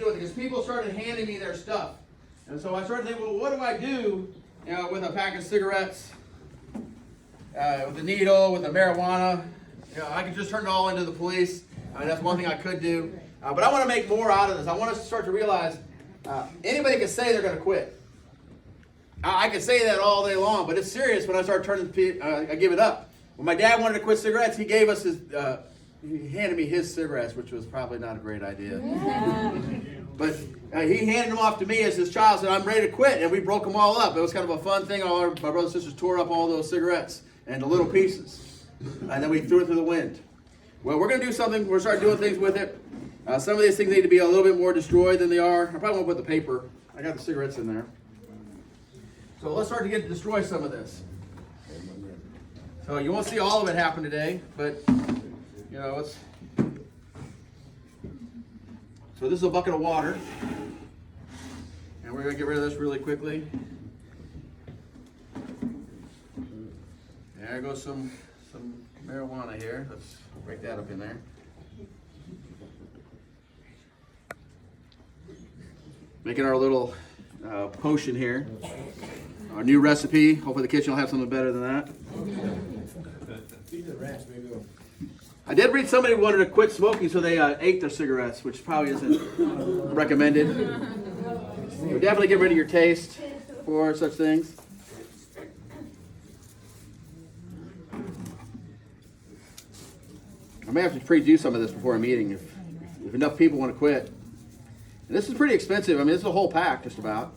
do with it, because people started handing me their stuff. And so I started thinking, well, what do I do, with a pack of cigarettes, with a needle, with the marijuana? I could just turn it all into the police. That's one thing I could do. But I want to make more out of this. I want us to start to realize anybody can say they're going to quit. I can say that all day long, but it's serious when I start I give it up. When my dad wanted to quit cigarettes, he gave us he handed me his cigarettes, which was probably not a great idea. But he handed them off to me as his child, said, I'm ready to quit, and we broke them all up. It was kind of a fun thing. My brothers and sisters tore up all those cigarettes into little pieces, and then we threw it through the wind. Well, we're going to do something. We're going to start doing things with it. Some of these things need to be a little bit more destroyed than they are. I probably won't put the paper. I got the cigarettes in there. So let's start to destroy some of this. So you won't see all of it happen today, but it's. So this is a bucket of water, and we're going to get rid of this really quickly. There goes some marijuana here. Let's break that up in there. Making our little potion here. Our new recipe. Hopefully the kitchen will have something better than that. I did read somebody wanted to quit smoking, so they ate their cigarettes, which probably isn't recommended. You definitely get rid of your taste for such things. I may have to pre-do some of this before a meeting if enough people want to quit. And this is pretty expensive. I mean, this is a whole pack, just about.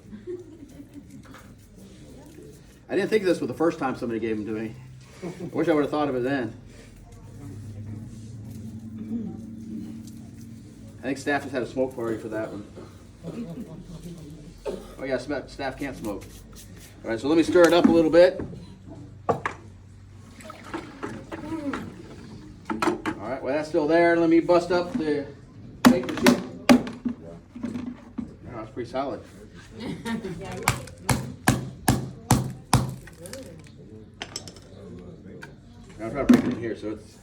I didn't think of this was the first time somebody gave them to me. I wish I would have thought of it then. I think staff just had a smoke party for that one. Oh yeah, staff can't smoke. All right, so let me stir it up a little bit. All right, well that's still there. Let me bust up the bake machine. Oh, it's pretty solid. I'll try to break it in here so it's.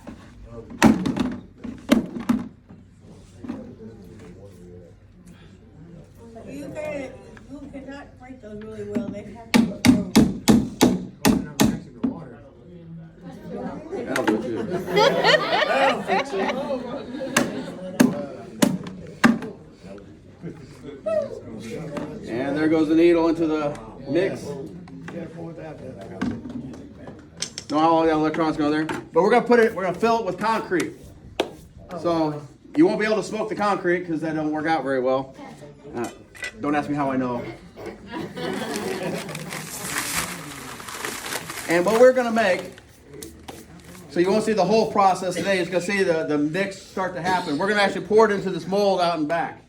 You cannot break those really well. They have to go through. That'll do too. That'll fix it. And there goes the needle into the mix. Don't all the electrons go there. But we're gonna fill it with concrete. So you won't be able to smoke the concrete because that don't work out very well. Don't ask me how I know. And what we're gonna make, so you won't see the whole process today, you're just gonna see the mix start to happen. We're gonna actually pour it into this mold out and back.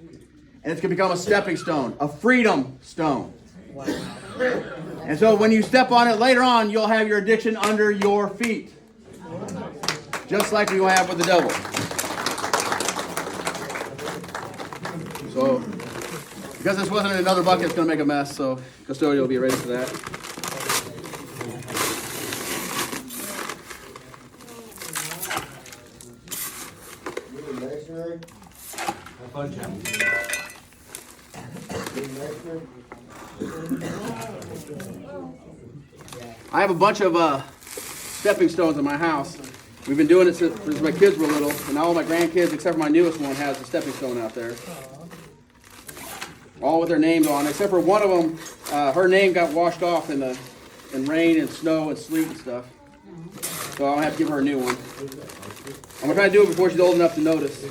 And it's gonna become a stepping stone, a freedom stone. Wow. And so when you step on it later on, you'll have your addiction under your feet. Just like we have with the devil. So, because this wasn't in another bucket, it's going to make a mess, so custodial will be ready for that. I have a bunch of stepping stones in my house. We've been doing it since my kids were little, and all my grandkids, except for my newest one, has a stepping stone out there. All with their names on, except for one of them, her name got washed off in rain and snow and sleet and stuff. So I'll have to give her a new one. I'm going to try to do it before she's old enough to notice.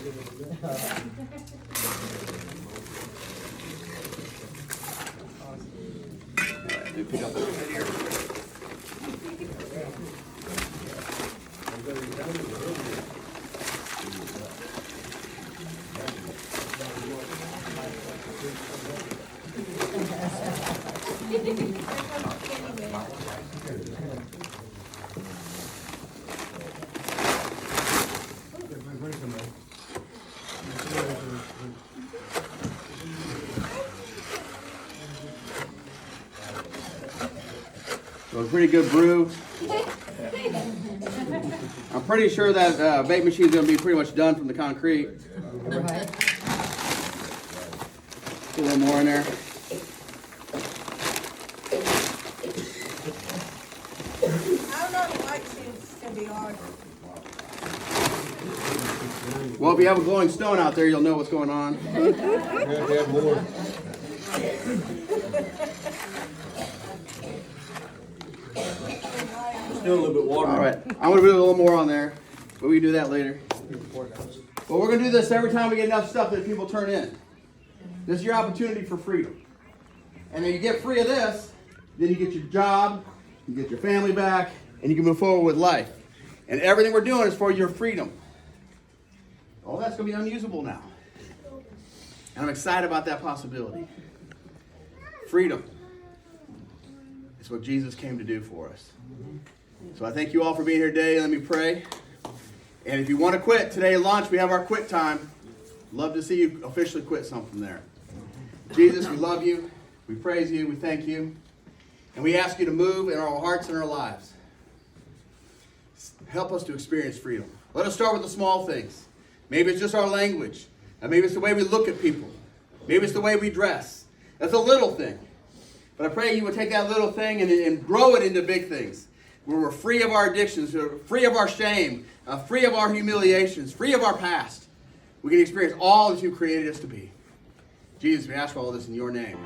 Let me pick up this right here. So a pretty good brew. I'm pretty sure that vape machine is going to be pretty much done from the concrete. Put a little more in there. I don't know, the light seems to be hard. Well, if you have a glowing stone out there, you'll know what's going on. We have to have more. Still a little bit water. All right, I'm gonna put a little more on there, but we can do that later. But we're gonna do this every time we get enough stuff that people turn in. This is your opportunity for freedom. And then you get free of this, then you get your job, you get your family back, and you can move forward with life. And everything we're doing is for your freedom. All that's gonna be unusable now. And I'm excited about that possibility. Freedom. It's what Jesus came to do for us. So I thank you all for being here today. Let me pray. And if you want to quit, today at lunch, we have our quit time. Love to see you officially quit something there. Jesus, we love you. We praise you. We thank you. And we ask you to move in our hearts and our lives. Help us to experience freedom. Let us start with the small things. Maybe it's just our language. And maybe it's the way we look at people. Maybe it's the way we dress. That's a little thing. But I pray you would take that little thing and grow it into big things. Where we're free of our addictions, we're free of our shame, free of our humiliations, free of our past. We can experience all that you created us to be. Jesus, we ask for all this in your name.